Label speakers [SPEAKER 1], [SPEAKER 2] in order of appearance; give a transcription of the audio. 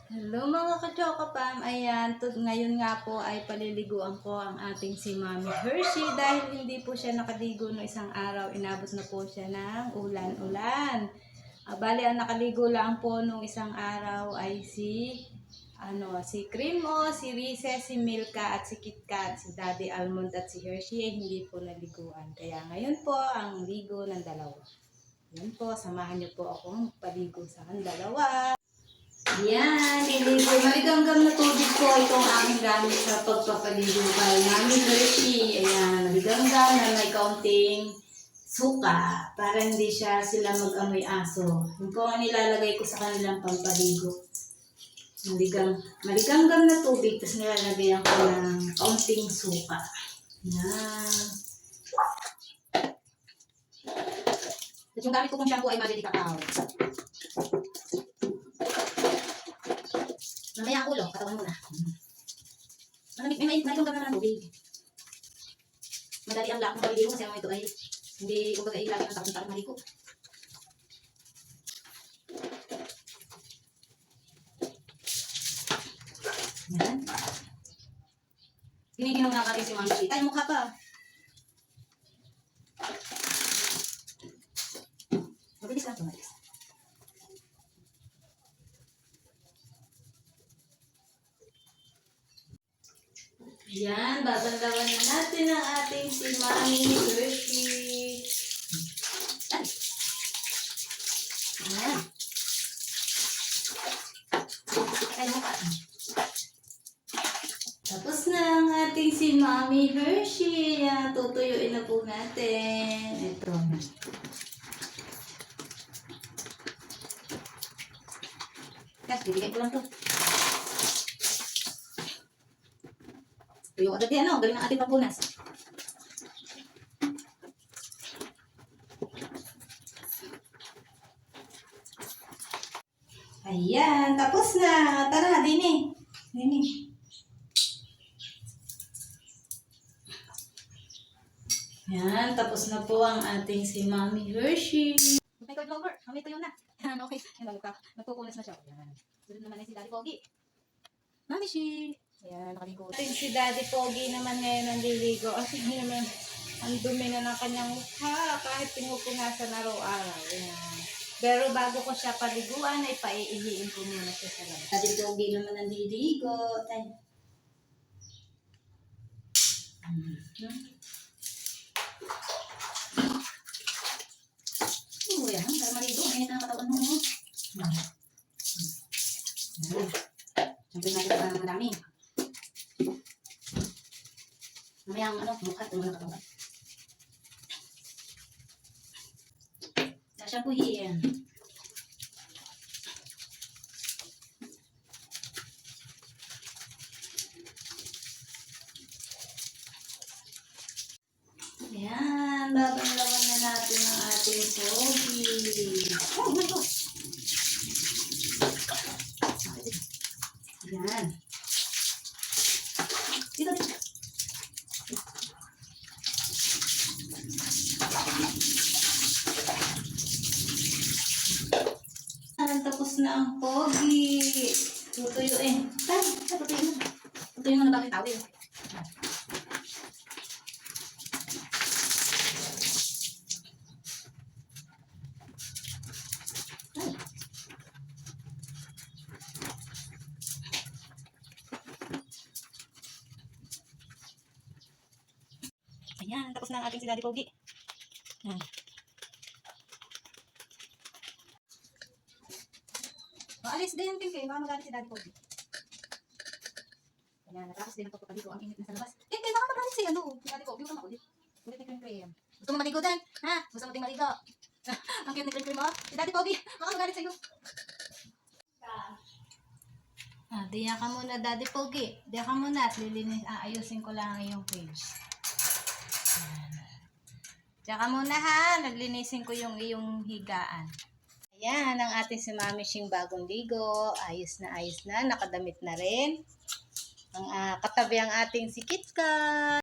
[SPEAKER 1] Hello mga ka-chokopam, ayan, ngayon nga po ay paliliguan ko ang ating si Mami Hershey dahil hindi po siya nakaligo no isang araw, inabot na po siya ng ulan-ulan. Bali, ang nakaligo lang po nung isang araw ay si Creamo, si Reese, si Milka at si KitKat, si Daddy Almond at si Hershey ay hindi po naliguan. Kaya ngayon po ang ligo ng dalawa. Yan po, samahan niyo po akong paligo sa dalawa. Yan, iligo. Maligamgam na tubig po itong aking gamit sa pagpapaligo kay Mami Hershey. Ayan, maligamgam na may kaunting suka para hindi sila mag-amoy aso. Yun po ang nilalagay ko sa kanilang pampaligo. Maligamgam na tubig, tapos nilalagyan ko ng kaunting suka. Yan. At yung gamit ko kong shampoo ay Magali Cacao. Mamaya ang ulo, katawan muna. May gamgam naman ang tubig. Madali ang lakong paligo kasi ito ay hindi kumbaga ilagay ng takot-takot maligo. Yan. Giniginom na natin si Mami Hershey. Tayo mukha pa. Mabilis lang ito, mabilis. Yan, babanlawan na natin ang ating si Mami Hershey. Yan. Tapos na ang ating si Mami Hershey. Yan, tutuyuin na po natin. Ito. Kasi, bibigay ko lang to. Tuyo agad yan, galing ng ating pampunas. Ayan, tapos na. Tara, Dini. Dini. Ayan, tapos na po ang ating si Mami Hershey. Okay, card lover. Kami tuyo na. Ayan, okay. Ayan, nagpupunas na siya. Ayan. Sunod naman ay si Daddy Pogi. Mami Hershey. Ayan, nakaligo. Si Daddy Pogi naman ngayon nandiligo. Kasi naman, ang dumi na ng kanyang mukha. Kahit pinupunasan araw-araw. Ayan. Pero bago ko siya paliguan, ay paiihiin ko muna siya sa labas. Daddy Pogi naman nandiligo. Tayo. Yan. Para maligo. Mainit na ang katawan mo. Yan. Siyempre natin para madami. Mamaya ang mukha at mga katawan. Shampoohin. Ayan, babanlawan na natin ang ating Pogi. Oh my God! Ayan. Dito, dito. Tapos na ang Pogi. Tutuyuin. Tutuyuin mo. Tutuyuin mo na bakit tawil. Ayan, tapos na ang ating si Daddy Pogi. Ayan. Maalis din yung Kinky, baka magalit si Daddy Pogi. Ayan, natapos din ang pagpapaligo. Ang init na sa labas. Kinky, baka magalit si Daddy Pogi. Huwag ka makulit. Ulit ni Kinky. Gusto mo maligo din? Ha? Gusto mo din maligo? Ang cute ni Kinky mo? Si Daddy Pogi, baka magalit sa'yo. Diyan ka muna, Daddy Pogi. Diyan ka muna at ayusin ko lang ang iyong page. Diyan ka muna ha, naglinisin ko yung iyong higaan. Ayan, ang ating si Mami Shing bagong ligo. Ayos na, nakadamit na rin. Ang katabi ang ating si KitKat.